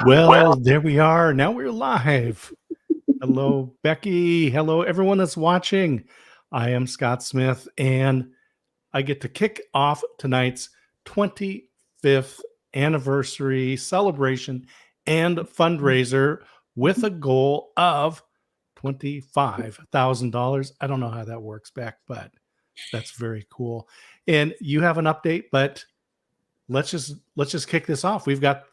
Well, there we are. Now we're live. Hello, Becky. Hello, everyone that's watching. I am Scott Smith, and I get to kick off tonight's 25th anniversary celebration and fundraiser with a goal of $25,000. I don't know how that works back, but that's very cool. And you have an update, but let's just kick this off. We've got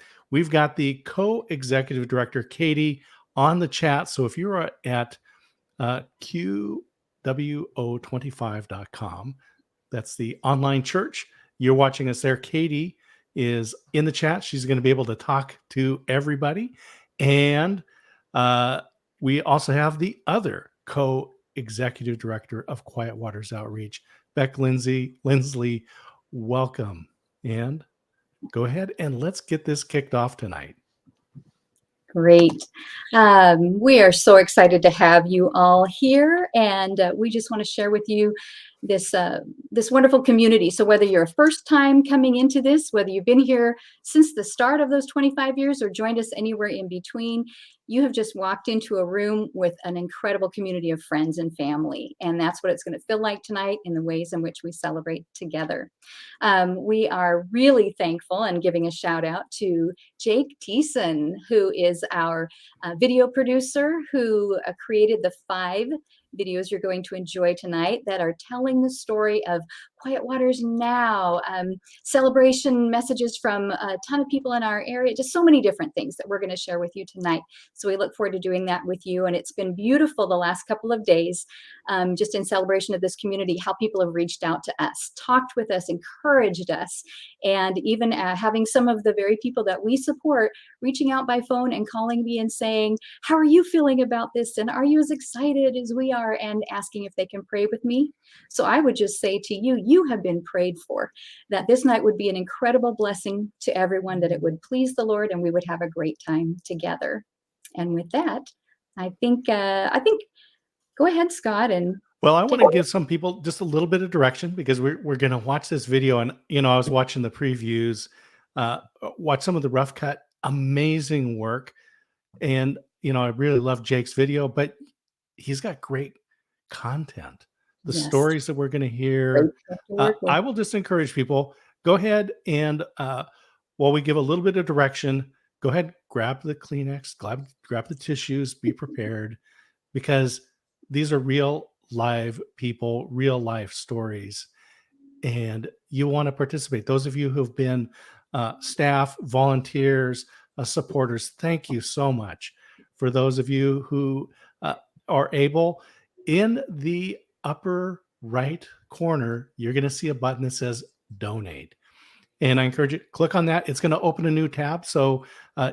the co-executive director Katie on the chat. So if you're at QWO25.com, that's the online church, you're watching us there. Katie is in the chat. She's going to be able to talk to everybody. And we also have the other co-executive director of Quiet Waters Outreach, Becky Lindsley. Welcome. And go ahead and let's get this kicked off tonight. Great. We are so excited to have you all here, and we just want to share with you this wonderful community. So whether you're a first time coming into this, whether you've been here since the start of those 25 years or joined us anywhere in between, you have just walked into a room with an incredible community of friends and family. And that's what it's going to feel like tonight in the ways in which we celebrate together. We are really thankful and giving a shout out to Jake Thiessen, who is our video producer, who created the 5 videos you're going to enjoy tonight that are telling the story of Quiet Waters now, celebration messages from a ton of people in our area, just so many different things that we're going to share with you tonight. So we look forward to doing that with you. And it's been beautiful the last couple of days, just in celebration of this community, how people have reached out to us, talked with us, encouraged us, and even having some of the very people that we support reaching out by phone and calling me and saying, how are you feeling about this? And are you as excited as we are? And asking if they can pray with me. So I would just say to you, you have been prayed for, that this night would be an incredible blessing to everyone, that it would please the Lord, and we would have a great time together. And with that, I think go ahead, Scott. And well, I want to give some people just a little bit of direction, because we're going to watch this video. And, I was watching the previews, watch some of the rough cut, amazing work. And, I really love Jake's video, but he's got great content. The stories that we're going to hear. I will just encourage people, go ahead and while we give a little bit of direction, go ahead, grab the Kleenex, grab the tissues, be prepared, because these are real live people, real life stories, and you want to participate. Those of you who've been staff, volunteers, supporters, thank you so much. For those of you who are able, in the upper right corner, you're going to see a button that says donate. And I encourage you to click on that. It's going to open a new tab. So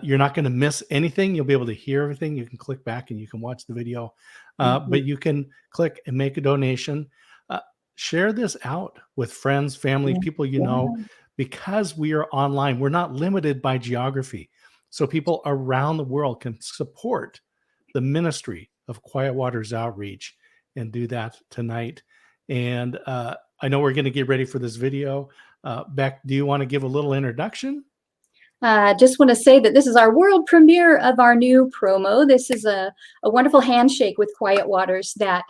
you're not going to miss anything. You'll be able to hear everything. You can click back and you can watch the video. But you can click and make a donation. Share this out with friends, family, people you know, because we are online. We're not limited by geography. So people around the world can support the ministry of Quiet Waters Outreach and do that tonight. And I know we're going to get ready for this video. Beck, do you want to give a little introduction? Just want to say that this is our world premiere of our new promo. This is a wonderful handshake with Quiet Waters that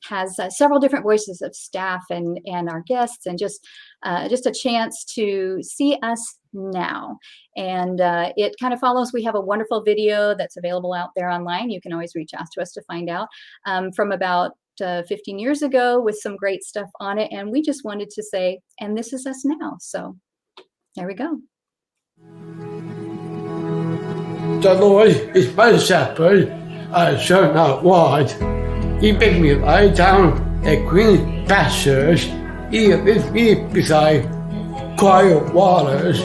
has several different voices of staff and our guests, and just a chance to see us now. And it kind of follows. We have a wonderful video that's available out there online. You can always reach out to us to find out, from about 15 years ago, with some great stuff on it. And we just wanted to say, and this is us now. So there we go. The Lord is my shepherd, I shall not want. He makes me lie down at green pastures. He leads me beside quiet waters.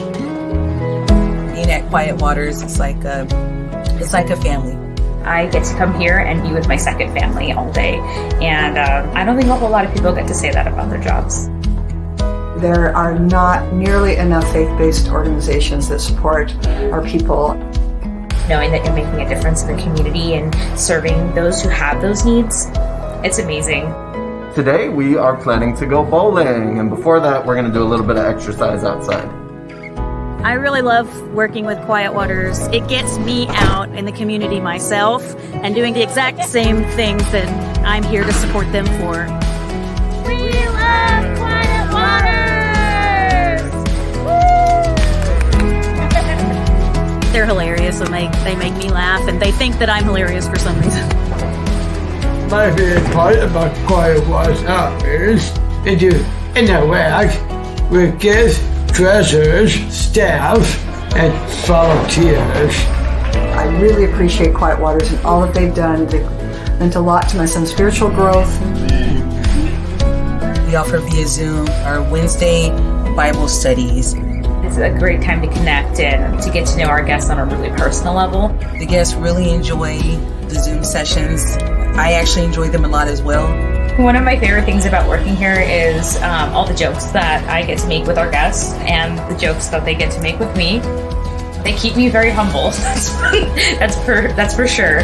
Being at Quiet Waters, it's like a family. I get to come here and be with my second family all day, and I don't think a whole lot of people get to say that about their jobs. There are not nearly enough faith-based organizations that support our people. Knowing that you're making a difference in the community and serving those who have those needs, it's amazing. Today we are planning to go bowling, and before that we're going to do a little bit of exercise outside. I really love working with Quiet Waters. It gets me out in the community myself and doing the exact same things that I'm here to support them for. We love Quiet Waters! They're hilarious and they make me laugh, and they think that I'm hilarious for some reason. My favorite part about Quiet Waters Outreach is to interact with guests, treasurers, staff, and volunteers. I really appreciate Quiet Waters and all that they've done. They've meant a lot to my son's spiritual growth. We offer via Zoom our Wednesday Bible studies. It's a great time to connect and to get to know our guests on a really personal level. The guests really enjoy the Zoom sessions. I actually enjoy them a lot as well. One of my favorite things about working here is all the jokes that I get to make with our guests and the jokes that they get to make with me. They keep me very humble. That's for sure.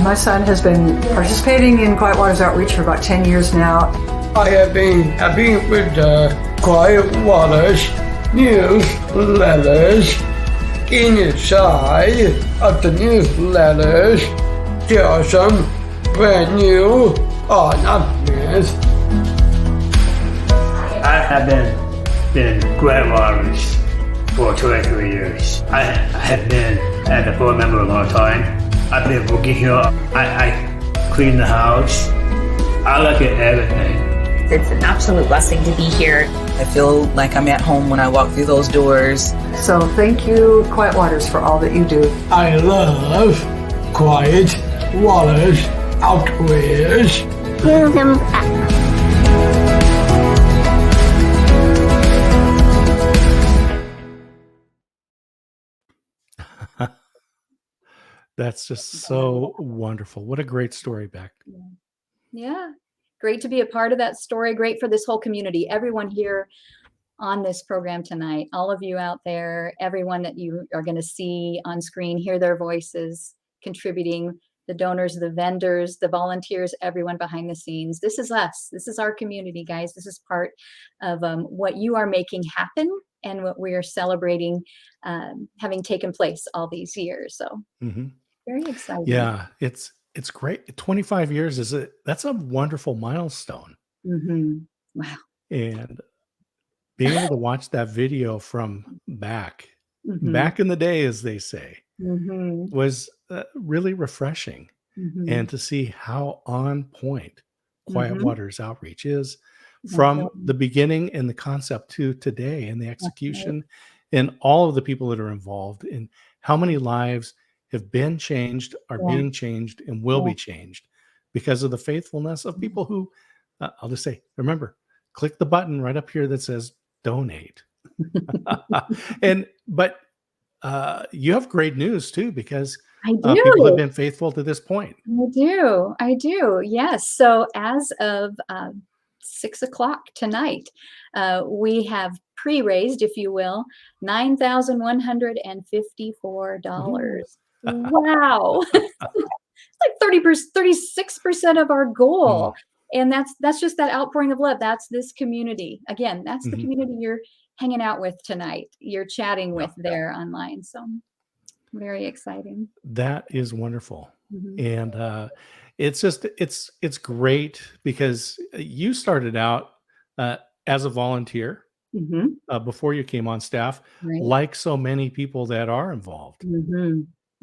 My son has been participating in Quiet Waters Outreach for about 10 years now. I have been with the Quiet Waters newsletters. Inside of the newsletters, there are some brand new announcements. I have been Quiet Waters for 23 years. I have been as a board member a long time. I've been working here. I clean the house. I like it everything. It's an absolute blessing to be here. I feel like I'm at home when I walk through those doors. So thank you, Quiet Waters, for all that you do. I love Quiet Waters Outreach. That's just so wonderful. What a great story, Beck. Yeah. Great to be a part of that story. Great for this whole community. Everyone here on this program tonight, all of you out there, everyone that you are going to see on screen, hear their voices contributing, the donors, the vendors, the volunteers, everyone behind the scenes. This is us. This is our community, guys. This is part of what you are making happen and what we are celebrating having taken place all these years. So very exciting. Yeah, it's great. 25 years that's a wonderful milestone. Wow. And being able to watch that video from back in the day, as they say, was really refreshing. And to see how on point Quiet Waters Outreach is from the beginning and the concept to today and the execution and all of the people that are involved and how many lives have been changed, are being changed, and will be changed because of the faithfulness of people who, I'll just say, remember, click the button right up here that says donate. But you have great news too, because people have been faithful to this point. I do. Yes. So as of 6 o'clock tonight, we have pre-raised, if you will, $9,154. Wow. It's like 36% of our goal. And that's just that outpouring of love. That's this community. Again, that's the community you're hanging out with tonight. You're chatting with there online. So very exciting. That is wonderful. And it's just, it's great because you started out as a volunteer before you came on staff, like so many people that are involved.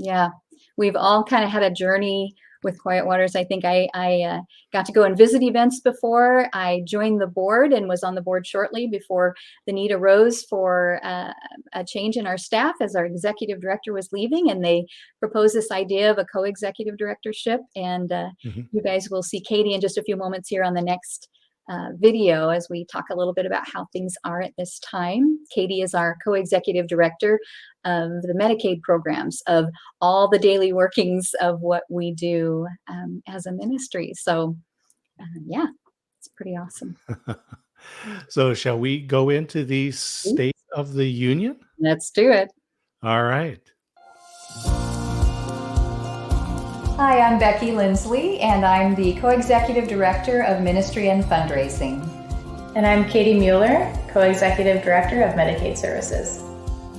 Yeah, we've all kind of had a journey with Quiet Waters. I think I got to go and visit events before. I joined the board and was on the board shortly before the need arose for a change in our staff as our executive director was leaving, and they proposed this idea of a co-executive directorship. And you guys will see Katie in just a few moments here on the next video as we talk a little bit about how things are at this time. Katie is our co-executive director of the Medicaid programs, of all the daily workings of what we do as a ministry. So yeah, it's pretty awesome. So shall we go into the State of the Union? Let's do it. All right. Hi, I'm Becky Lindsley, and I'm the Co-Executive Director of Ministry and Fundraising. And I'm Katie Mueller, Co-Executive Director of Medicaid Services.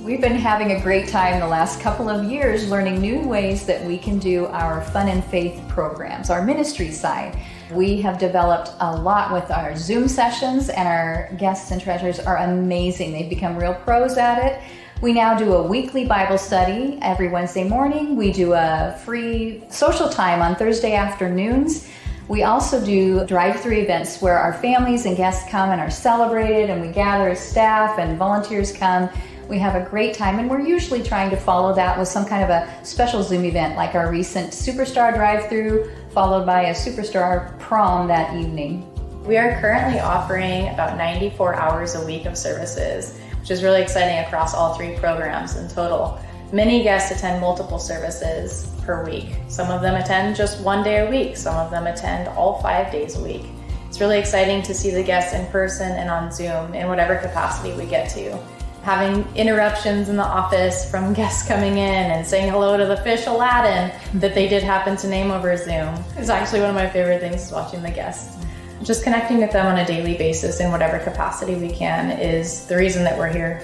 We've been having a great time the last couple of years learning new ways that we can do our fun and faith programs, our ministry side. We have developed a lot with our Zoom sessions, and our guests and treasurers are amazing. They've become real pros at it. We now do a weekly Bible study every Wednesday morning. We do a free social time on Thursday afternoons. We also do drive-through events where our families and guests come and are celebrated, and we gather as staff and volunteers come. We have a great time, and we're usually trying to follow that with some kind of a special Zoom event, like our recent Superstar drive-through, followed by a Superstar prom that evening. We are currently offering about 94 hours a week of services, which is really exciting across all 3 programs in total. Many guests attend multiple services per week. Some of them attend just 1 day a week. Some of them attend all 5 days a week. It's really exciting to see the guests in person and on Zoom in whatever capacity we get to. Having interruptions in the office from guests coming in and saying hello to the fish Aladdin that they did happen to name over Zoom is actually one of my favorite things, is watching the guests. Just connecting with them on a daily basis in whatever capacity we can is the reason that we're here,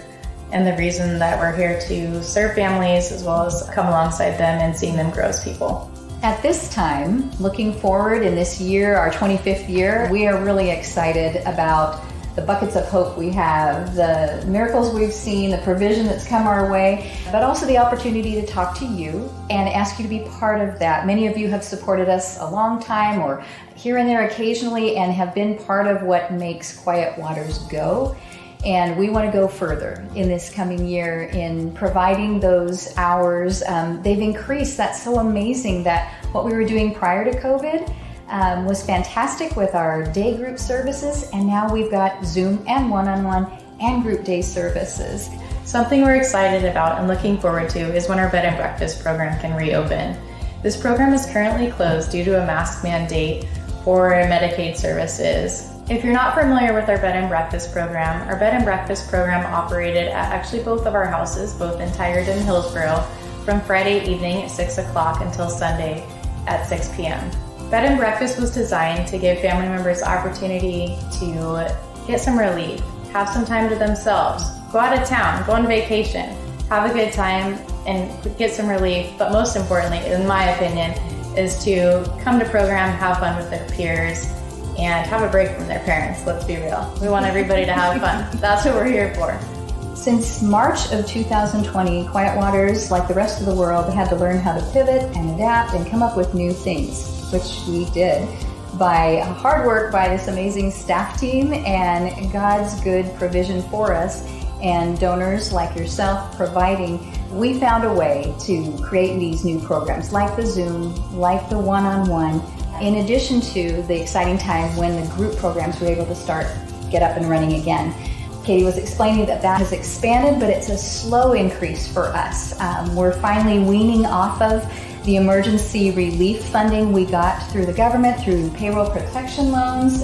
and the reason that we're here to serve families as well as come alongside them and seeing them grow as people. At this time, looking forward in this year, our 25th year, we are really excited about the buckets of hope we have, the miracles we've seen, the provision that's come our way, but also the opportunity to talk to you and ask you to be part of that. Many of you have supported us a long time, or here and there occasionally, and have been part of what makes Quiet Waters go. And we want to go further in this coming year in providing those hours. They've increased. That's so amazing that what we were doing prior to COVID was fantastic with our day group services, and now we've got Zoom and one-on-one and group day services. Something we're excited about and looking forward to is when our bed and breakfast program can reopen. This program is currently closed due to a mask mandate for Medicaid services. If you're not familiar with our bed and breakfast program, our bed and breakfast program operated at actually both of our houses, both in Tigard and Hillsborough, from Friday evening at 6 o'clock until Sunday at 6 p.m. Bed and breakfast was designed to give family members the opportunity to get some relief, have some time to themselves, go out of town, go on vacation, have a good time, and get some relief. But most importantly, in my opinion, is to come to program, have fun with their peers, and have a break from their parents. Let's be real. We want everybody to have fun. That's what we're here for. Since March of 2020, Quiet Waters, like the rest of the world, had to learn how to pivot and adapt and come up with new things, which we did by hard work by this amazing staff team and God's good provision for us, and donors like yourself providing. We found a way to create these new programs like the Zoom, like the one-on-one, in addition to the exciting time when the group programs were able to get up and running again. Katie was explaining that has expanded, but it's a slow increase for us. We're finally weaning off of the emergency relief funding we got through the government, through payroll protection loans,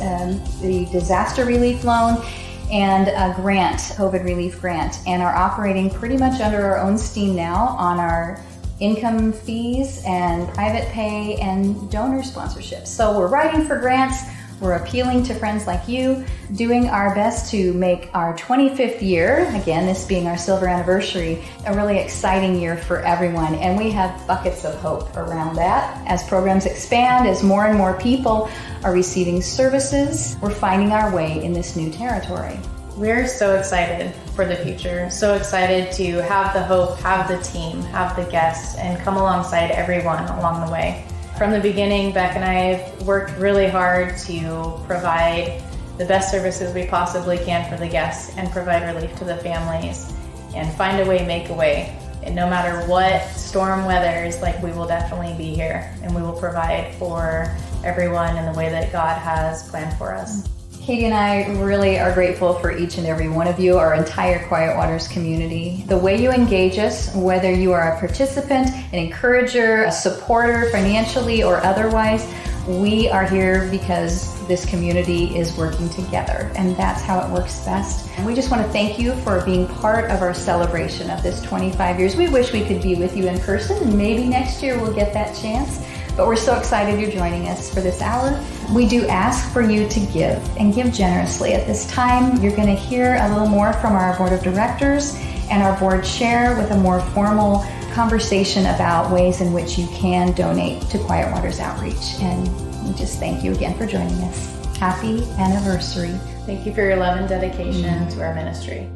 the disaster relief loan, and a grant, COVID relief grant, and are operating pretty much under our own steam now on our income fees and private pay and donor sponsorships. So we're writing for grants, we're appealing to friends like you, doing our best to make our 25th year, again, this being our silver anniversary, a really exciting year for everyone. And we have buckets of hope around that. As programs expand, as more and more people are receiving services, we're finding our way in this new territory. We're so excited for the future, so excited to have the hope, have the team, have the guests, and come alongside everyone along the way. From the beginning, Beck and I have worked really hard to provide the best services we possibly can for the guests and provide relief to the families and find a way, make a way. And no matter what storm weathers, we will definitely be here, and we will provide for everyone in the way that God has planned for us. Katie and I really are grateful for each and every one of you, our entire Quiet Waters community. The way you engage us, whether you are a participant, an encourager, a supporter financially or otherwise, we are here because this community is working together, and that's how it works best. And we just want to thank you for being part of our celebration of this 25 years. We wish we could be with you in person, and maybe next year we'll get that chance. But we're so excited you're joining us for this hour. We do ask for you to give, and give generously. At this time, you're going to hear a little more from our board of directors, and our board chair with a more formal conversation about ways in which you can donate to Quiet Waters Outreach. And we just thank you again for joining us. Happy anniversary. Thank you for your love and dedication to our ministry.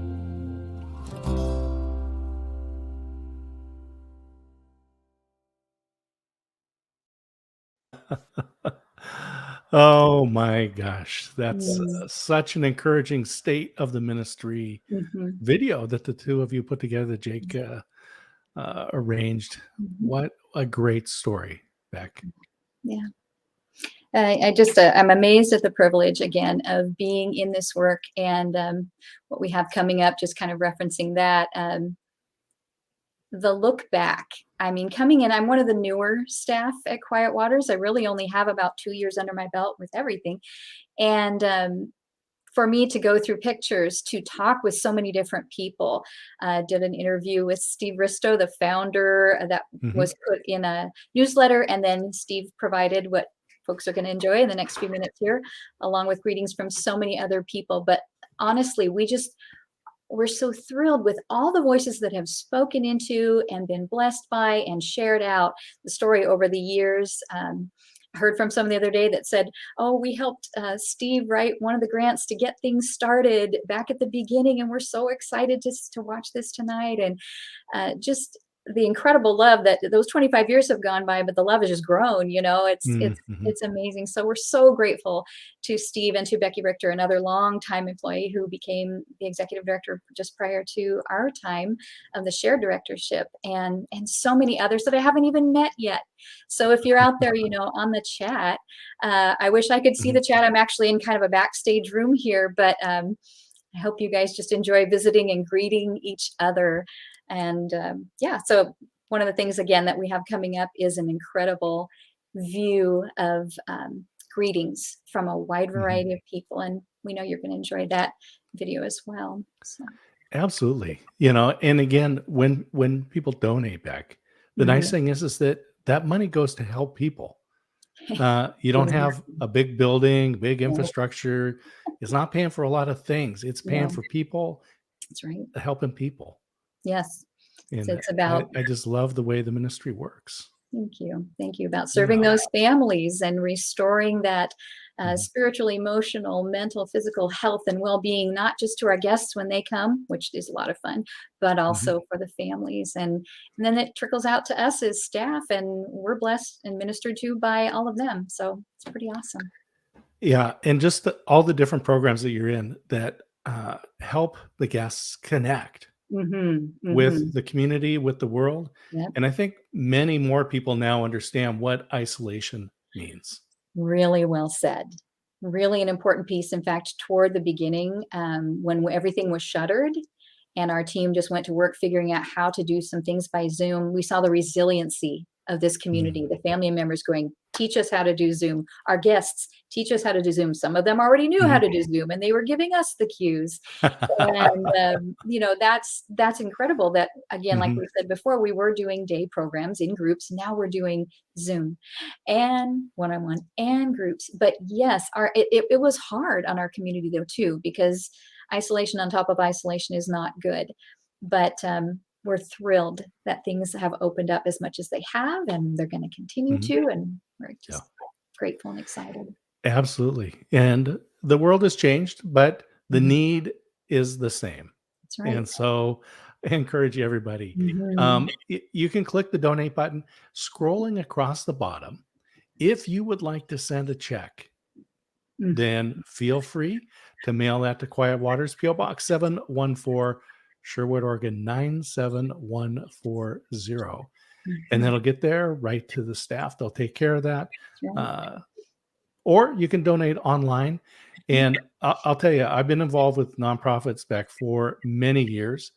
Oh my gosh, that's such an encouraging state of the ministry video that the two of you put together, Jake arranged. What a great story, Beck. Yeah. I'm amazed at the privilege again of being in this work and what we have coming up, just kind of referencing that. The look back. I mean, coming in, I'm one of the newer staff at Quiet Waters. I really only have about 2 years under my belt with everything. And for me to go through pictures, to talk with so many different people, did an interview with Steve Risto, the founder, that was put in a newsletter. And then Steve provided what folks are going to enjoy in the next few minutes here, along with greetings from so many other people. But honestly, we're so thrilled with all the voices that have spoken into and been blessed by and shared out the story over the years. I heard from someone the other day that said, oh, we helped Steve write one of the grants to get things started back at the beginning, and we're so excited to watch this tonight. And just the incredible love that those 25 years have gone by, but the love has just grown, it's amazing. So we're so grateful to Steve and to Becky Richter, another longtime employee who became the executive director just prior to our time of the shared directorship, and so many others that I haven't even met yet. So if you're out there, on the chat, I wish I could see the chat. I'm actually in kind of a backstage room here, but I hope you guys just enjoy visiting and greeting each other. And so one of the things, again, that we have coming up is an incredible view of greetings from a wide variety of people. And we know you're going to enjoy that video as well. So. Absolutely. And again, when people donate back, the nice thing is that money goes to help people. You don't have a big building, big infrastructure. It's not paying for a lot of things. It's paying for people. That's right. Helping people. Yes. And it's about. I just love the way the ministry works. Thank you. Thank you. About serving those families and restoring that spiritual, emotional, mental, physical health and well-being, not just to our guests when they come, which is a lot of fun, but also for the families. And then it trickles out to us as staff, and we're blessed and ministered to by all of them. So it's pretty awesome. Yeah. And just all the different programs that you're in that help the guests connect with the community, with the world. Yep. And I think many more people now understand what isolation means. Really well said. Really an important piece. In fact, toward the beginning, when everything was shuttered and our team just went to work figuring out how to do some things by Zoom, we saw the resiliency of this community, the family members going, teach us how to do Zoom. Our guests, teach us how to do Zoom. Some of them already knew how to do Zoom, and they were giving us the cues. And, that's incredible that, again, like we said before, we were doing day programs in groups. Now we're doing Zoom and one-on-one and groups. But yes, it was hard on our community though, too, because isolation on top of isolation is not good. But we're thrilled that things have opened up as much as they have, and they're going to continue to, and we're just grateful and excited. Absolutely. And the world has changed, but the need is the same. That's right. And so I encourage everybody. You can click the donate button, scrolling across the bottom. If you would like to send a check, then feel free to mail that to Quiet Waters, P.O. Box 714, Sherwood, Oregon 97140. And then it'll get there right to the staff. They'll take care of that. Or you can donate online. And I'll tell you, I've been involved with nonprofits back for many years.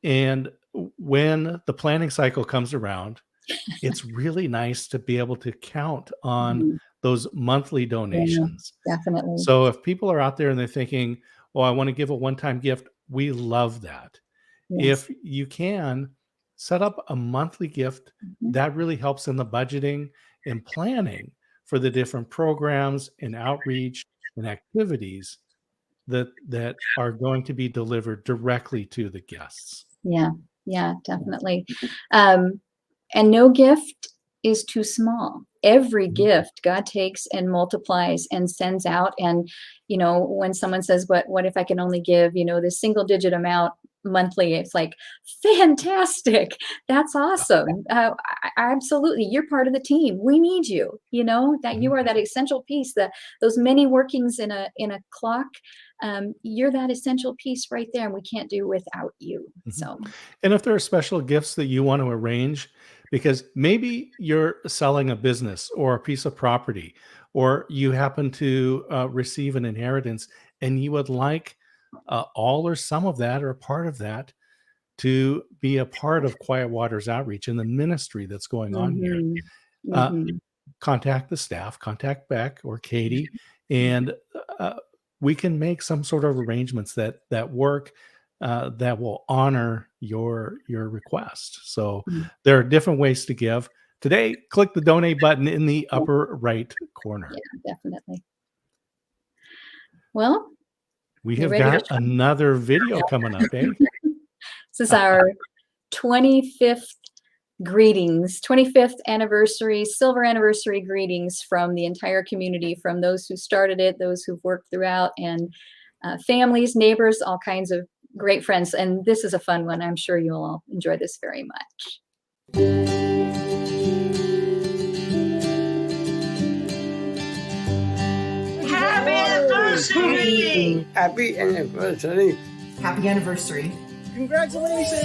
And when the planning cycle comes around, it's really nice to be able to count on those monthly donations. Yeah, definitely. So if people are out there and they're thinking, oh, I want to give a one-time gift, we love that. If you can set up a monthly gift, that really helps in the budgeting and planning for the different programs and outreach and activities that are going to be delivered directly to the guests. Yeah, definitely. And no gift is too small. Every gift God takes and multiplies and sends out. And, when someone says, what if I can only give, this single digit amount monthly, it's like, fantastic. That's awesome. Absolutely. You're part of the team. We need you, that you are that essential piece, that those many workings in a clock. You're that essential piece right there, and we can't do without you. So, and if there are special gifts that you want to arrange, because maybe you're selling a business or a piece of property, or you happen to receive an inheritance, and you would like all or some of that or a part of that to be a part of Quiet Waters outreach and the ministry that's going on here. Contact the staff, contact Beck or Katie, and we can make some sort of arrangements that work, that will honor your request. So there are different ways to give. Today, click the donate button in the upper right corner. Yeah, definitely. Well, we have got another video coming up, eh? This is our 25th greetings, 25th anniversary, silver anniversary greetings from the entire community, from those who started it, those who've worked throughout, and families, neighbors, all kinds of great friends. And this is a fun one. I'm sure you'll all enjoy this very much. Happy anniversary! Happy anniversary. Happy anniversary. Congratulations!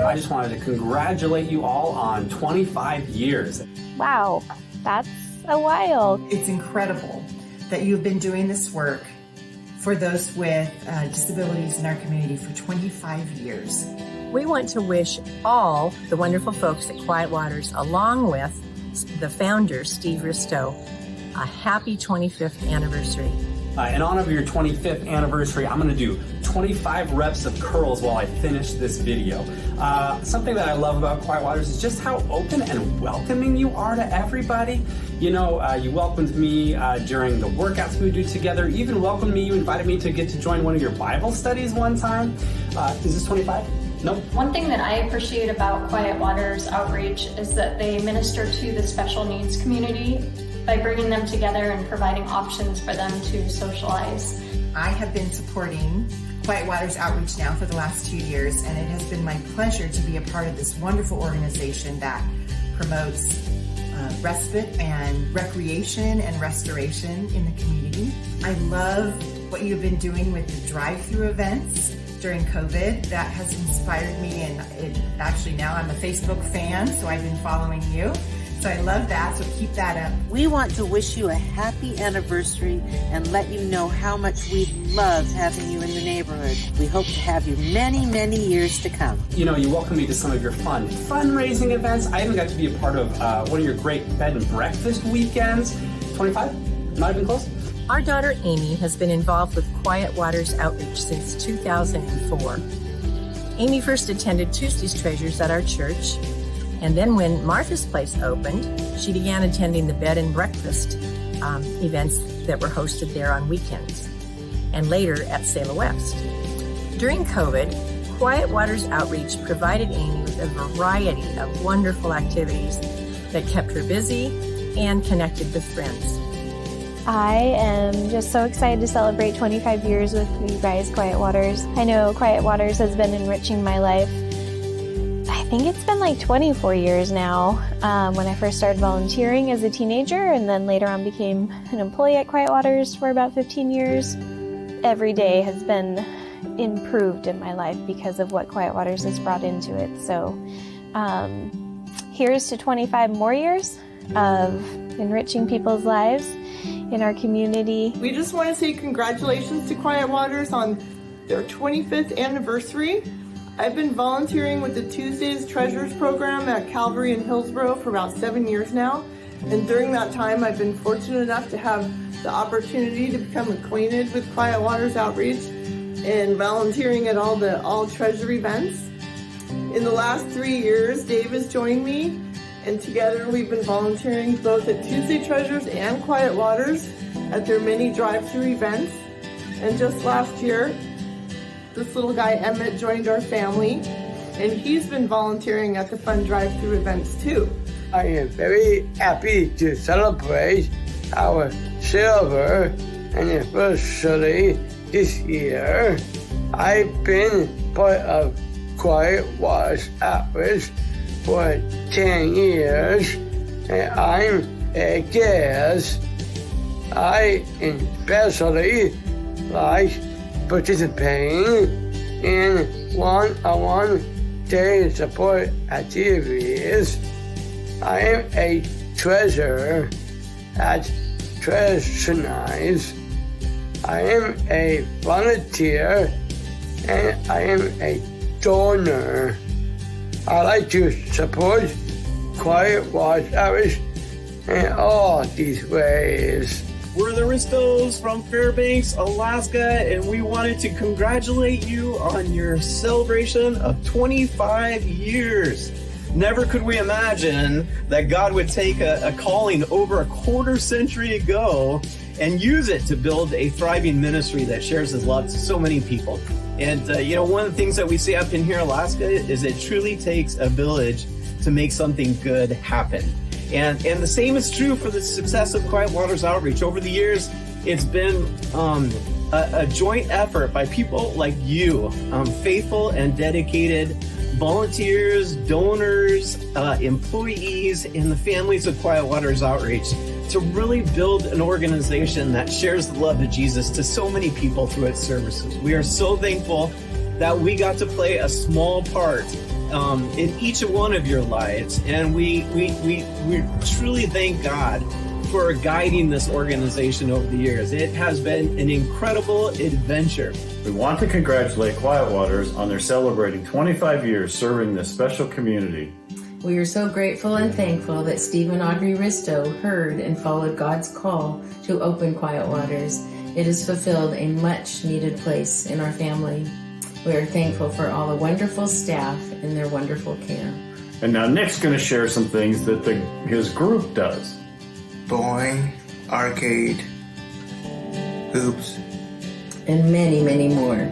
I just wanted to congratulate you all on 25 years. Wow, that's a while. It's incredible that you've been doing this work for those with disabilities in our community for 25 years. We want to wish all the wonderful folks at Quiet Waters, along with the founder, Steve Risto, a happy 25th anniversary. In honor of your 25th anniversary, I'm going to do 25 reps of curls while I finish this video. Something that I love about Quiet Waters is just how open and welcoming you are to everybody. You welcomed me during the workouts we do together. You even welcomed me. You invited me to get to join one of your Bible studies one time. Is this 25? Nope. One thing that I appreciate about Quiet Waters outreach is that they minister to the special needs community by bringing them together and providing options for them to socialize. I have been supporting Quiet Waters outreach now for the last 2 years, and it has been my pleasure to be a part of this wonderful organization that promotes respite and recreation and restoration in the community. I love what you've been doing with the drive-through events during COVID. That has inspired me, and actually now I'm a Facebook fan, so I've been following you. So I love that, so keep that up. We want to wish you a happy anniversary and let you know how much we love having you in the neighborhood. We hope to have you many, many years to come. You welcome me to some of your fun fundraising events. I even got to be a part of one of your great bed and breakfast weekends. 25? Not even close? Our daughter Amy has been involved with Quiet Waters outreach since 2004. Amy first attended Tuesday's Treasures at our church, and then when Martha's Place opened, she began attending the bed and breakfast events that were hosted there on weekends, and later at Sailor West. During COVID, Quiet Waters outreach provided Amy with a variety of wonderful activities that kept her busy and connected with friends. I am just so excited to celebrate 25 years with you guys, Quiet Waters. I know Quiet Waters has been enriching my life. I think it's been like 24 years now. When I first started volunteering as a teenager, and then later on became an employee at Quiet Waters for about 15 years. Every day has been improved in my life because of what Quiet Waters has brought into it. So here's to 25 more years of enriching people's lives in our community. We just want to say congratulations to Quiet Waters on their 25th anniversary. I've been volunteering with the Tuesday's Treasures program at Calvary in Hillsborough for about 7 years now. And during that time, I've been fortunate enough to have the opportunity to become acquainted with Quiet Waters outreach and volunteering at all treasure events. In the last 3 years, Dave has joined me, and together we've been volunteering both at Tuesday Treasures and Quiet Waters at their many drive-through events. And just last year, this little guy, Emmett, joined our family, and he's been volunteering at the fund drive-through events too. I am very happy to celebrate our silver anniversary this year. I've been part of Quiet Waters Outreach for 10 years, and I'm a guest. I especially like participating in one-on-one daily support activities. I am a treasurer at Treasure Nights. I am a volunteer, and I am a donor. I like to support Quiet Waters Outreach in all these ways. We're the Ristos from Fairbanks, Alaska, and we wanted to congratulate you on your celebration of 25 years. Never could we imagine that God would take a calling over a quarter century ago and use it to build a thriving ministry that shares his love to so many people. And, one of the things that we see up in here in Alaska is it truly takes a village to make something good happen. And the same is true for the success of Quiet Waters Outreach. Over the years, it's been a joint effort by people like you, faithful and dedicated volunteers, donors, employees, and the families of Quiet Waters Outreach to really build an organization that shares the love of Jesus to so many people through its services. We are so thankful that we got to play a small part in each one of your lives, and we truly thank God for guiding this organization over the years. It has been an incredible adventure. We want to congratulate Quiet Waters on their celebrating 25 years serving this special community. We are so grateful and thankful that Steve and Audrey Risto heard and followed God's call to open Quiet Waters. It has fulfilled a much needed place in our family. We are thankful for all the wonderful staff and their wonderful care. And now Nick's going to share some things that his group does. Bowling, arcade, hoops, and many, many more.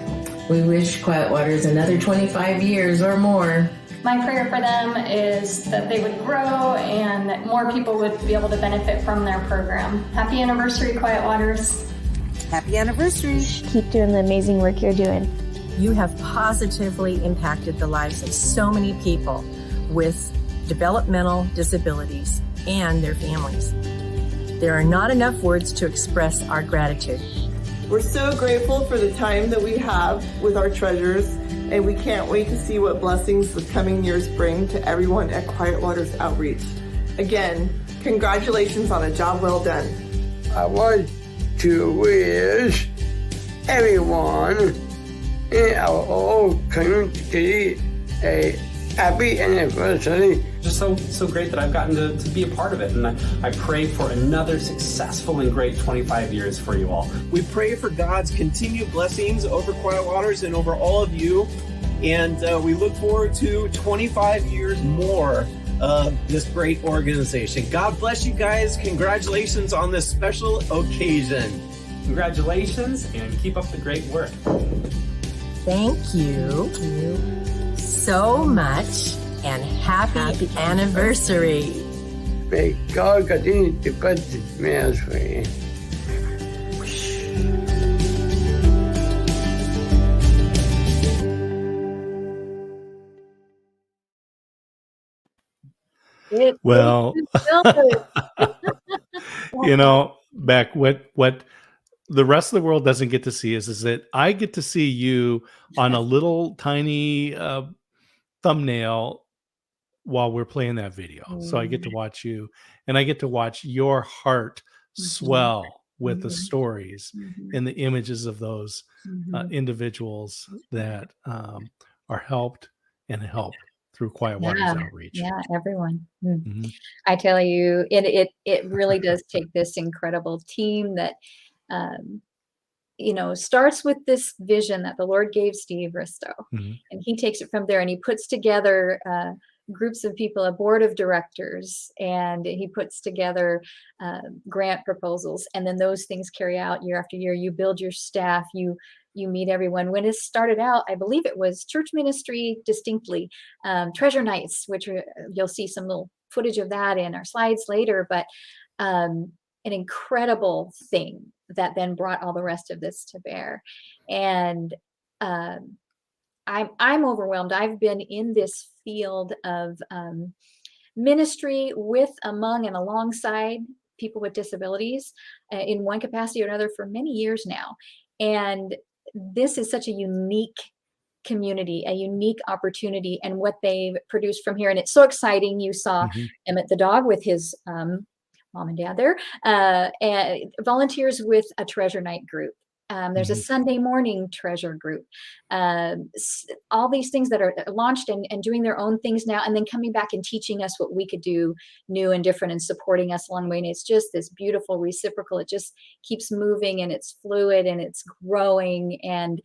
We wish Quiet Waters another 25 years or more. My prayer for them is that they would grow and that more people would be able to benefit from their program. Happy anniversary, Quiet Waters. Happy anniversary. Keep doing the amazing work you're doing. You have positively impacted the lives of so many people with developmental disabilities and their families. There are not enough words to express our gratitude. We're so grateful for the time that we have with our treasures, and we can't wait to see what blessings the coming years bring to everyone at Quiet Waters Outreach. Again, congratulations on a job well done. I want to wish everyone in our whole community a happy anniversary. Just so great that I've gotten to be a part of it, and I pray for another successful and great 25 years for you all. We pray for God's continued blessings over Quiet Waters and over all of you, and we look forward to 25 years more of this great organization. God bless you guys. Congratulations on this special occasion. Congratulations, and keep up the great work. Thank you so much, and happy anniversary. May God continue to bless this ministry. Well, Beck, what the rest of the world doesn't get to see is that I get to see you on a little tiny thumbnail while we're playing that video. So I get to watch you, and I get to watch your heart swell with the stories and the images of those individuals that are helped and helped through Quiet Waters Outreach. Yeah, everyone. I tell you, it really does take this incredible team that starts with this vision that the Lord gave Steve Risto, and he takes it from there and he puts together groups of people, a board of directors, and he puts together grant proposals, and then those things carry out year after year. You build your staff, you meet everyone. When it started out, I believe it was church ministry distinctly, treasure nights, which you'll see some little footage of that in our slides later, but an incredible thing that then brought all the rest of this to bear. And I'm overwhelmed. I've been in this field of ministry with, among, and alongside people with disabilities in one capacity or another for many years now. And this is such a unique community, a unique opportunity, and what they've produced from here. And it's so exciting. You saw Emmett the dog with his mom and dad there, and volunteers with a treasure night group. There's a Sunday morning treasure group. All these things that are launched and doing their own things now, and then coming back and teaching us what we could do new and different and supporting us along the way. And it's just this beautiful reciprocal. It just keeps moving, and it's fluid, and it's growing. And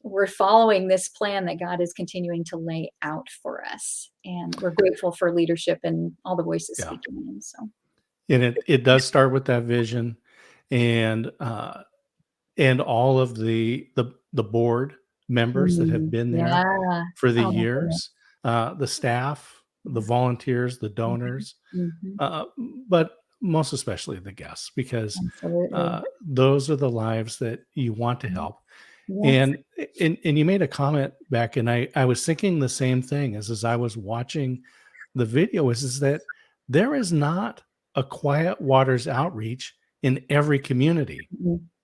we're following this plan that God is continuing to lay out for us. And we're grateful for leadership and all the voices speaking in. So, and it does start with that vision, and all of the board members that have been there for the years, the staff, the volunteers, the donors, but most especially the guests, because those are the lives that you want to help. And you made a comment back, and I was thinking the same thing as I was watching the video, is that there is not a Quiet Waters outreach in every community.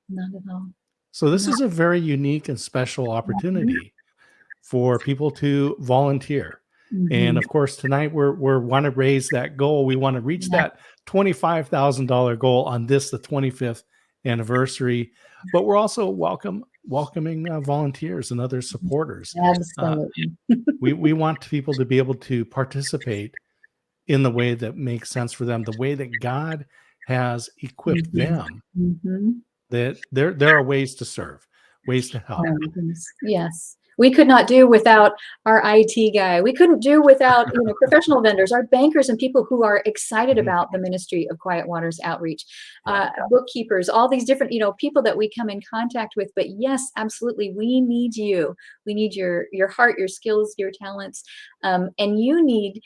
Not at all. So this is a very unique and special opportunity for people to volunteer. And of course, tonight we want to raise that goal. We want to reach that $25,000 goal on the 25th anniversary. But we're also welcoming volunteers and other supporters. Absolutely. We want people to be able to participate in the way that makes sense for them, the way that God has equipped them. That there are ways to serve, ways to help. Yes. We could not do without our IT guy. We couldn't do without professional vendors, our bankers, and people who are excited about the ministry of Quiet Waters Outreach, bookkeepers, all these different people that we come in contact with. But yes, absolutely, we need you. We need your heart, your skills, your talents, and you need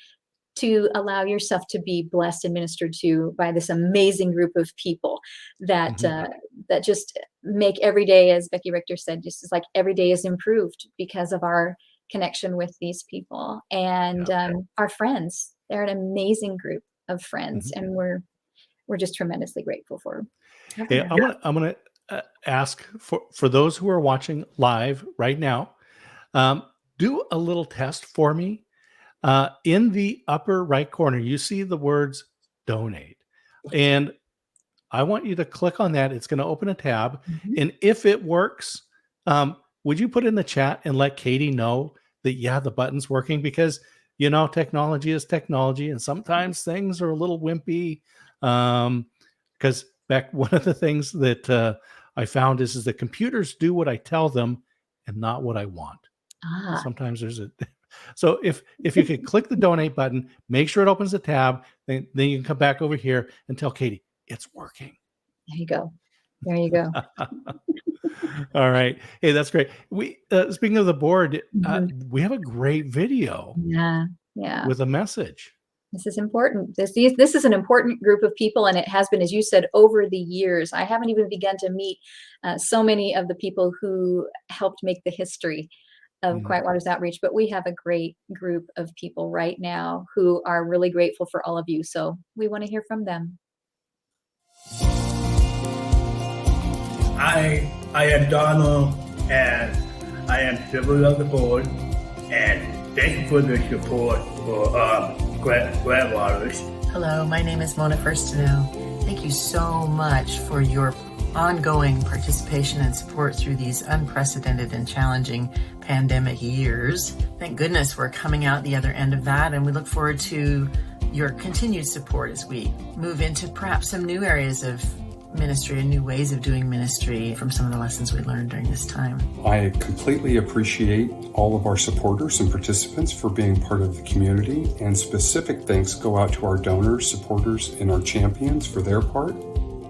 to allow yourself to be blessed and ministered to by this amazing group of people that that just make every day, as Becky Richter said, just as like every day is improved because of our connection with these people and our friends. They're an amazing group of friends, and we're just tremendously grateful for. Hey, I'm gonna ask for those who are watching live right now, do a little test for me. In the upper right corner, you see the words donate. And I want you to click on that. It's going to open a tab. And if it works, would you put in the chat and let Katie know that, the button's working? Because, technology is technology. And sometimes things are a little wimpy. Because Beck, one of the things that I found is that computers do what I tell them and not what I want. Sometimes there's so if you could click the donate button, make sure it opens the tab, then you can come back over here and tell Katie it's working. There you go. There you go. All right. Hey, that's great. We speaking of the board, we have a great video. Yeah. With a message. This is important. This is an important group of people, and it has been, as you said, over the years. I haven't even begun to meet so many of the people who helped make the history of Quiet Waters Outreach, but we have a great group of people right now who are really grateful for all of you. So we want to hear from them. I am Donald, and I am chairman of the board, and thank you for the support for Quiet Waters. Hello, my name is Mona Firstino. Thank you so much for your ongoing participation and support through these unprecedented and challenging pandemic years. Thank goodness we're coming out the other end of that, and we look forward to your continued support as we move into perhaps some new areas of ministry and new ways of doing ministry from some of the lessons we learned during this time. I completely appreciate all of our supporters and participants for being part of the community, and specific thanks go out to our donors, supporters, and our champions for their part.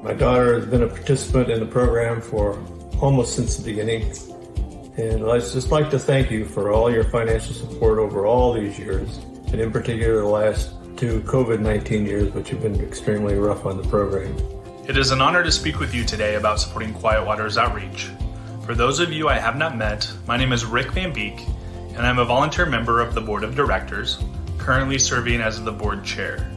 My daughter has been a participant in the program for almost since the beginning, and I'd just like to thank you for all your financial support over all these years, and in particular the last 2 COVID-19 years, which have been extremely rough on the program. It is an honor to speak with you today about supporting Quiet Waters Outreach. For those of you I have not met, my name is Rick Van Beek, and I'm a volunteer member of the Board of Directors, currently serving as the Board Chair.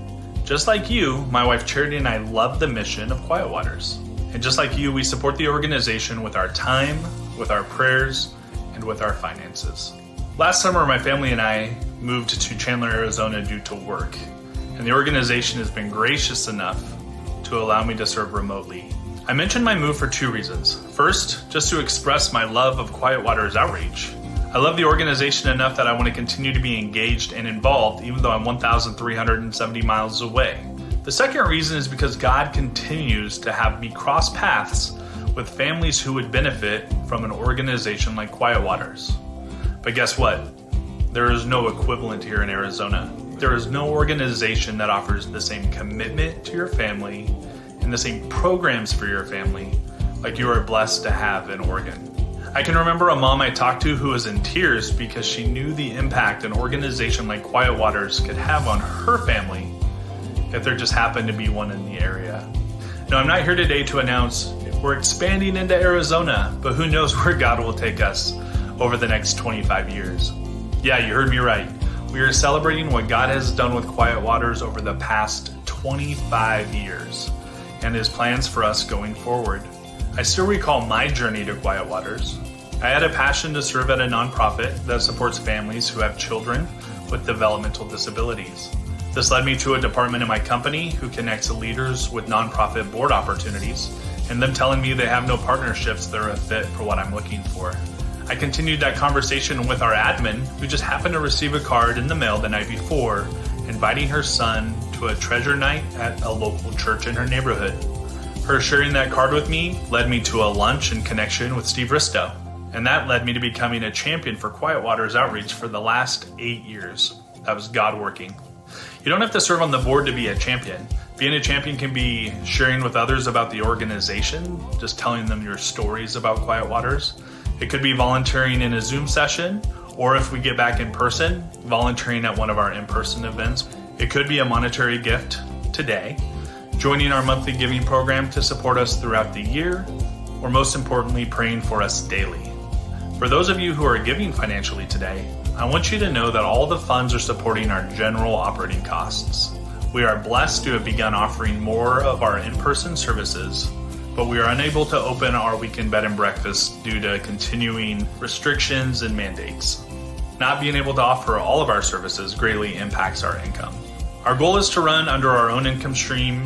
Just like you, my wife Charity and I love the mission of Quiet Waters. And just like you, we support the organization with our time, with our prayers, and with our finances. Last summer, my family and I moved to Chandler, Arizona due to work, and the organization has been gracious enough to allow me to serve remotely. I mentioned my move for 2 reasons. First, just to express my love of Quiet Waters Outreach. I love the organization enough that I want to continue to be engaged and involved even though I'm 1,370 miles away. The second reason is because God continues to have me cross paths with families who would benefit from an organization like Quiet Waters. But guess what? There is no equivalent here in Arizona. There is no organization that offers the same commitment to your family and the same programs for your family like you are blessed to have in Oregon. I can remember a mom I talked to who was in tears because she knew the impact an organization like Quiet Waters could have on her family if there just happened to be one in the area. Now, I'm not here today to announce we're expanding into Arizona, but who knows where God will take us over the next 25 years. Yeah, you heard me right. We are celebrating what God has done with Quiet Waters over the past 25 years and His plans for us going forward. I still recall my journey to Quiet Waters. I had a passion to serve at a nonprofit that supports families who have children with developmental disabilities. This led me to a department in my company who connects leaders with nonprofit board opportunities, and them telling me they have no partnerships that are a fit for what I'm looking for. I continued that conversation with our admin, who just happened to receive a card in the mail the night before, inviting her son to a treasure night at a local church in her neighborhood. Her sharing that card with me led me to a lunch and connection with Steve Risto, and that led me to becoming a champion for Quiet Waters Outreach for the last 8 years. That was God working. You don't have to serve on the board to be a champion. Being a champion can be sharing with others about the organization, just telling them your stories about Quiet Waters. It could be volunteering in a Zoom session, or if we get back in person, volunteering at one of our in-person events. It could be a monetary gift today, joining our monthly giving program to support us throughout the year, or most importantly, praying for us daily. For those of you who are giving financially today, I want you to know that all the funds are supporting our general operating costs. We are blessed to have begun offering more of our in-person services, but we are unable to open our weekend bed and breakfast due to continuing restrictions and mandates. Not being able to offer all of our services greatly impacts our income. Our goal is to run under our own income stream,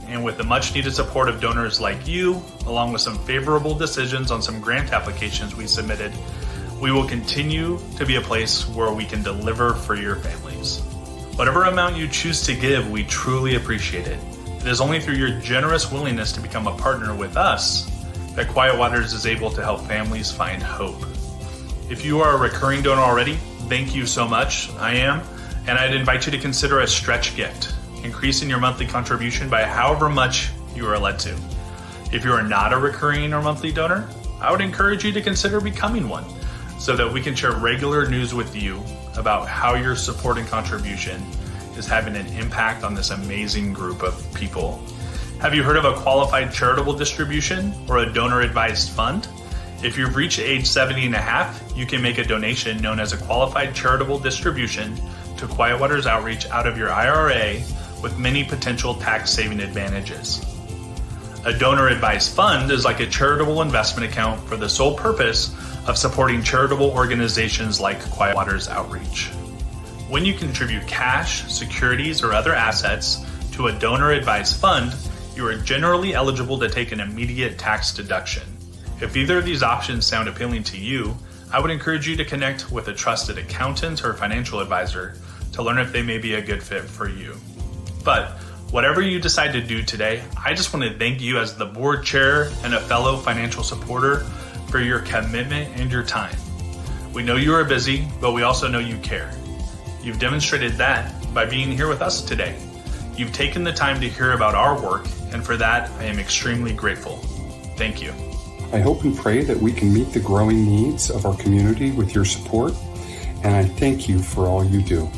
and with the much needed support of donors like you, along with some favorable decisions on some grant applications we submitted, we will continue to be a place where we can deliver for your families. Whatever amount you choose to give, we truly appreciate it. It is only through your generous willingness to become a partner with us that Quiet Waters is able to help families find hope. If you are a recurring donor already, thank you so much. I am, and I'd invite you to consider a stretch gift, increasing your monthly contribution by however much you are led to. If you are not a recurring or monthly donor, I would encourage you to consider becoming one so that we can share regular news with you about how your support and contribution is having an impact on this amazing group of people. Have you heard of a qualified charitable distribution or a donor-advised fund? If you've reached age 70 and a half, you can make a donation known as a qualified charitable distribution to Quiet Waters Outreach out of your IRA with many potential tax-saving advantages. A donor-advised fund is like a charitable investment account for the sole purpose of supporting charitable organizations like Quiet Waters Outreach. When you contribute cash, securities, or other assets to a donor-advised fund, you are generally eligible to take an immediate tax deduction. If either of these options sound appealing to you, I would encourage you to connect with a trusted accountant or financial advisor to learn if they may be a good fit for you. But Whatever you decide to do today, I just want to thank you as the board chair and a fellow financial supporter for your commitment and your time. We know you are busy, but we also know you care. You've demonstrated that by being here with us today. You've taken the time to hear about our work, and for that, I am extremely grateful. Thank you. I hope and pray that we can meet the growing needs of our community with your support, and I thank you for all you do.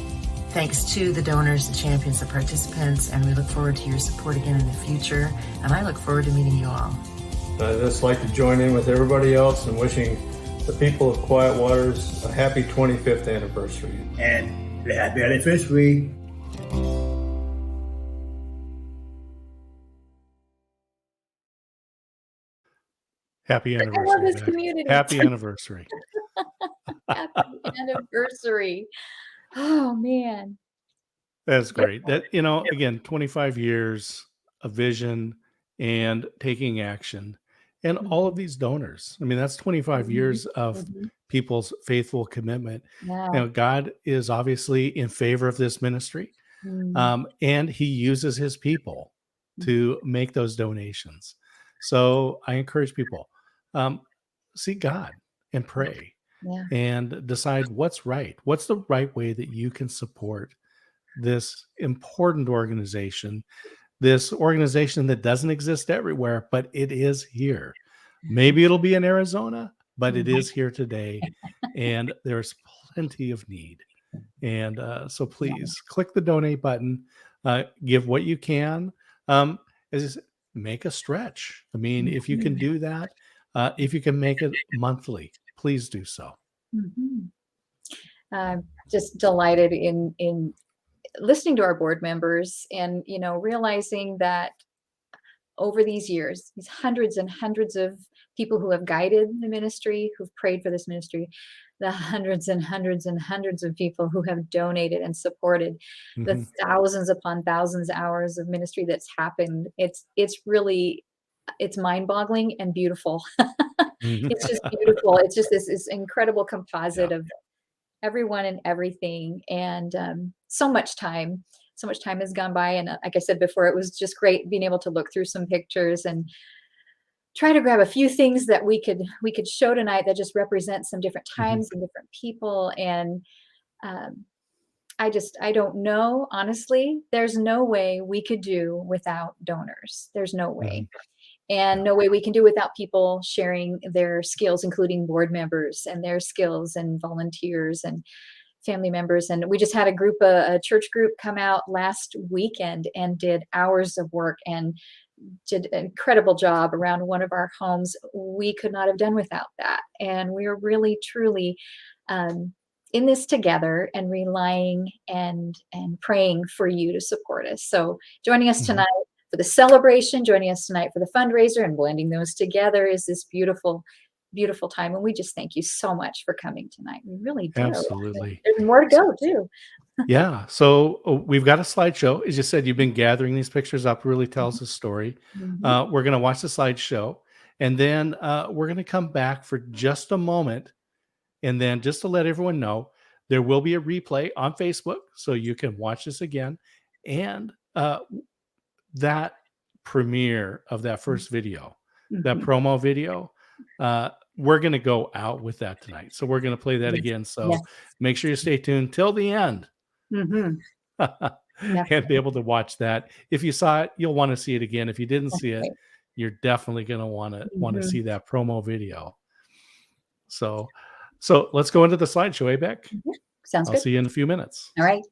Thanks to the donors, the champions, the participants, and we look forward to your support again in the future. And I look forward to meeting you all. I'd just like to join in with everybody else in wishing the people of Quiet Waters a happy 25th anniversary. And a happy anniversary. Happy I love anniversary. this Beck. community. Happy anniversary. Happy anniversary. Oh, man. That's great. That, again, 25 years of vision and taking action, and all of these donors. I mean, that's 25 years of people's faithful commitment. Yeah. God is obviously in favor of this ministry, and he uses his people to make those donations. So I encourage people, seek God and pray and decide what's right. What's the right way that you can support this important organization, this organization that doesn't exist everywhere, but it is here. Maybe it'll be in Arizona, but it is here today, and there's plenty of need. And so please click the donate button, give what you can. Make a stretch. I mean, if you can do that, if you can make it monthly, please do so. Just delighted in listening to our board members and, realizing that over these years, these hundreds and hundreds of people who have guided the ministry, who've prayed for this ministry, the hundreds and hundreds and hundreds of people who have donated and supported, the thousands upon thousands hours of ministry that's happened. It's mind-boggling and beautiful. It's just beautiful. It's just this incredible composite of everyone and everything. And so much time has gone by. And like I said before, it was just great being able to look through some pictures and try to grab a few things that we could show tonight that just represent some different times and different people. And I don't know, honestly, there's no way we could do without donors. There's no way. And no way we can do without people sharing their skills, including board members and their skills and volunteers and family members. And we just had a church group come out last weekend and did hours of work and did an incredible job around one of our homes. We could not have done without that. And we are really, truly in this together and relying and praying for you to support us. So joining us tonight for the celebration, joining us tonight for the fundraiser, and blending those together is this beautiful, beautiful time. And we just thank you so much for coming tonight. We really do. Absolutely. There's more to go too. Yeah. So we've got a slideshow. As you said, you've been gathering these pictures up, really tells a story. We're going to watch the slideshow, and then we're going to come back for just a moment. And then just to let everyone know, there will be a replay on Facebook, so you can watch this again. And that premiere of that first video, that promo video, we're going to go out with that tonight. So we're going to play that again. So make sure you stay tuned till the end and be able to watch that. If you saw it, you'll want to see it again. If you didn't see it, you're definitely going to want to see that promo video. So let's go into the slideshow, Beck? Sounds good. I'll see you in a few minutes. All right.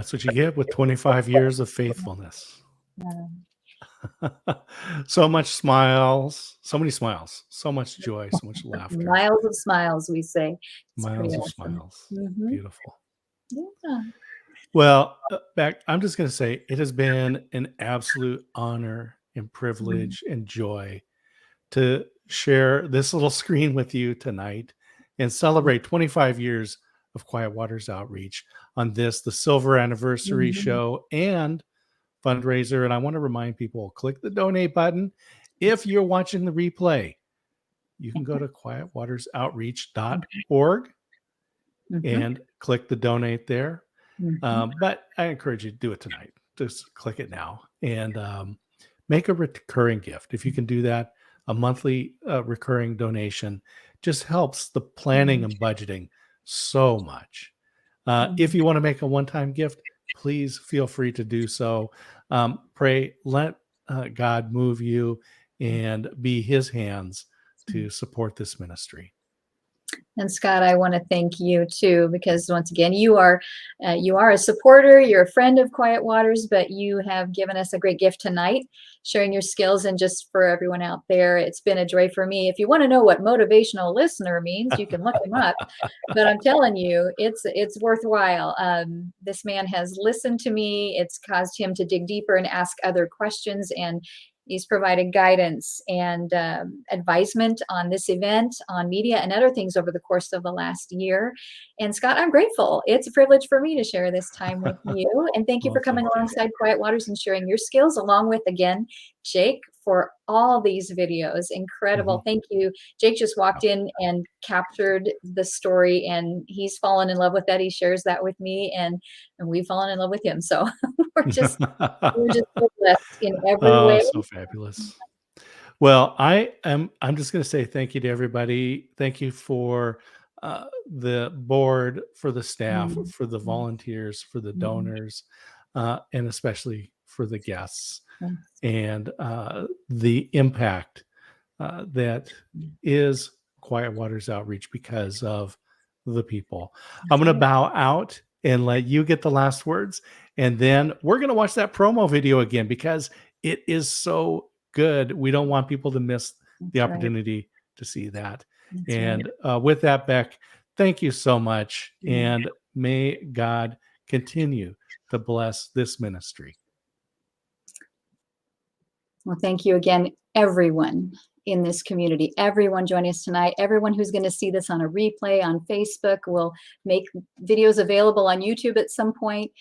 That's what you get with 25 years of faithfulness. So much smiles, so many smiles, so much joy, so much laughter. Miles of smiles, we say. It's Miles pretty of awesome. smiles. Mhm. Beautiful. Yeah. Well, Beck, I'm just going to say it has been an absolute honor and privilege and joy to share this little screen with you tonight and celebrate 25 years of Quiet Waters Outreach on this, the silver anniversary show and fundraiser. And I want to remind people, click the donate button. If you're watching the replay, you can go to quietwatersoutreach.org and click the donate there. But I encourage you to do it tonight. Just click it now and make a recurring gift. If you can do that, a monthly recurring donation just helps the planning and budgeting so much. If you want to make a one-time gift, please feel free to do so. Pray, let God move you and be his hands to support this ministry. And Scott, I want to thank you too, because once again, you are a supporter, you're a friend of Quiet Waters, but you have given us a great gift tonight, sharing your skills. And just for everyone out there, it's been a joy for me. If you want to know what motivational listener means, you can look him up. But I'm telling you, it's worthwhile. This man has listened to me. It's caused him to dig deeper and ask other questions, and he's provided guidance and advisement on this event, on media and other things over the course of the last year. And Scott, I'm grateful. It's a privilege for me to share this time with you. And thank you for coming alongside Quiet Waters and sharing your skills, along with, again, Jake, for all these videos. Incredible. Thank you. Jake just walked in and captured the story, and he's fallen in love with that. He shares that with me, and we've fallen in love with him. So we're just so blessed in every way. So fabulous. Well, I'm just going to say thank you to everybody. Thank you for the board, for the staff, for the volunteers, for the donors, and especially for the guests and the impact that is Quiet Waters Outreach because of the people. I'm going to bow out and let you get the last words. And then we're going to watch that promo video again because it is so good. We don't want people to miss the opportunity to see that. And with that, Beck, thank you so much. And may God continue to bless this ministry. Well, thank you again, everyone in this community, everyone joining us tonight, everyone who's going to see this on a replay on Facebook. We'll make videos available on YouTube at some point.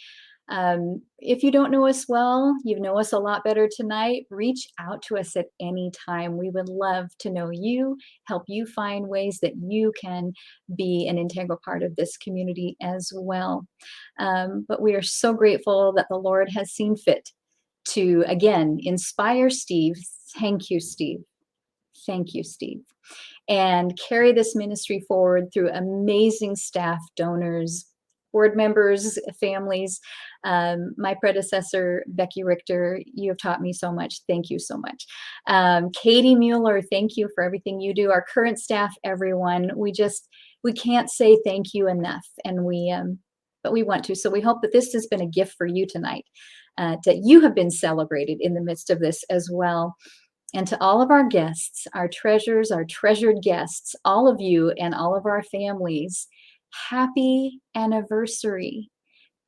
If you don't know us well, you know us a lot better tonight, reach out to us at any time. We would love to know you, help you find ways that you can be an integral part of this community as well. But we are so grateful that the Lord has seen fit to, again, inspire Steve. Thank you, Steve. Thank you, Steve. And carry this ministry forward through amazing staff, donors, board members, families. My predecessor, Becky Richter, you have taught me so much. Thank you so much. Katie Mueller, thank you for everything you do. Our current staff, everyone, we can't say thank you enough. And but we want to. So we hope that this has been a gift for you tonight, that you have been celebrated in the midst of this as well. And to all of our guests, our treasures, our treasured guests, all of you and all of our families, happy anniversary.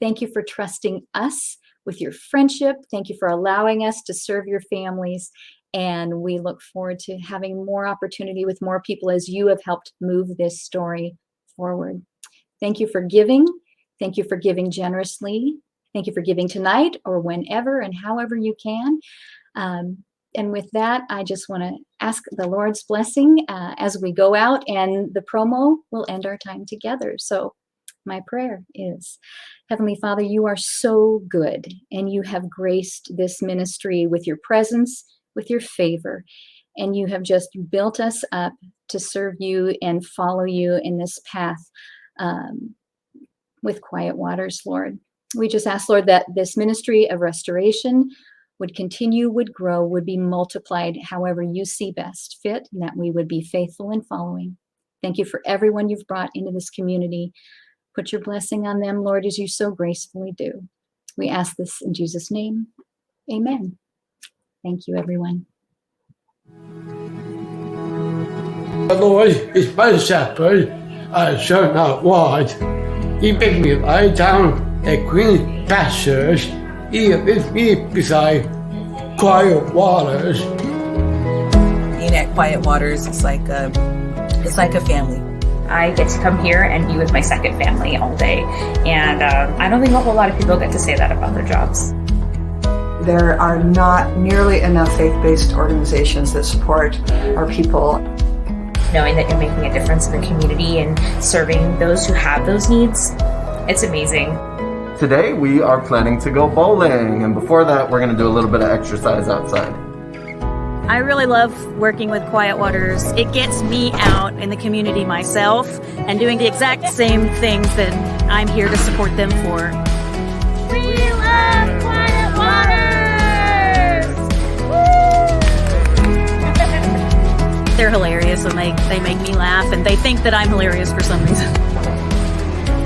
Thank you for trusting us with your friendship. Thank you for allowing us to serve your families. And we look forward to having more opportunity with more people as you have helped move this story forward. Thank you for giving. Thank you for giving generously. Thank you for giving tonight or whenever and however you can. And with that, I just want to ask the Lord's blessing as we go out, and the promo will end our time together. So my prayer is, Heavenly Father, you are so good, and you have graced this ministry with your presence, with your favor, and you have just built us up to serve you and follow you in this path with Quiet Waters, Lord. We just ask, Lord, that this ministry of restoration would continue, would grow, would be multiplied however you see best fit, and that we would be faithful in following. Thank you for everyone you've brought into this community. Put your blessing on them, Lord, as you so gracefully do. We ask this in Jesus' name. Amen. Thank you, everyone. The Lord is my shepherd, I shall not want. He makes me lie down at green pastures. He leads me beside quiet waters. Being at Quiet Waters is like a family. I get to come here and be with my second family all day, and I don't think a whole lot of people get to say that about their jobs. There are not nearly enough faith-based organizations that support our people. Knowing that you're making a difference in the community and serving those who have those needs, it's amazing. Today we are planning to go bowling, and before that we're going to do a little bit of exercise outside. I really love working with Quiet Waters. It gets me out in the community myself and doing the exact same things that I'm here to support them for. We love Quiet Waters! They're hilarious and they make me laugh, and they think that I'm hilarious for some reason.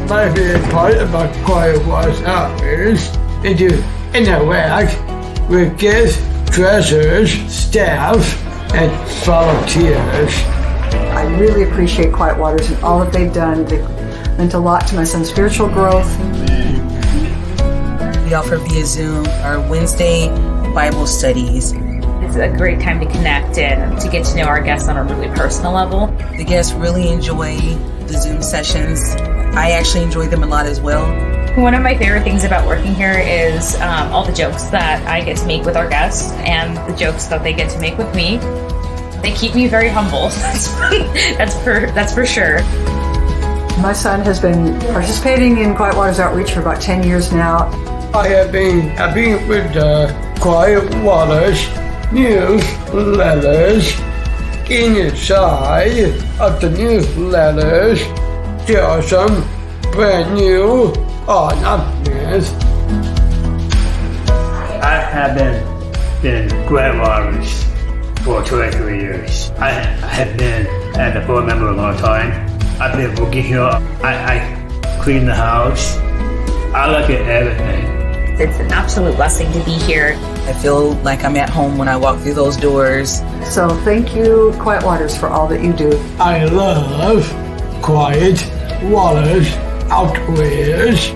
My favorite part about Quiet Waters Outreach is to interact with guests, treasurers, staff, and volunteers. I really appreciate Quiet Waters and all that they've done. They meant a lot to my son's spiritual growth. We offer via Zoom our Wednesday Bible studies. It's a great time to connect and to get to know our guests on a really personal level. The guests really enjoy the Zoom sessions. I actually enjoy them a lot as well. One of my favorite things about working here is all the jokes that I get to make with our guests and the jokes that they get to make with me. They keep me very humble. That's for sure. My son has been participating in Quiet Waters Outreach for about 10 years now. I've been with the Quiet Waters newsletters. Inside of the newsletters, there are some brand new announcements. I have been Quiet Waters for 23 years. I have been a board member a long time. I've been working here. I clean the house. I look at everything. It's an absolute blessing to be here. I feel like I'm at home when I walk through those doors. So thank you, Quiet Waters, for all that you do. I love Quiet Waters Outreach.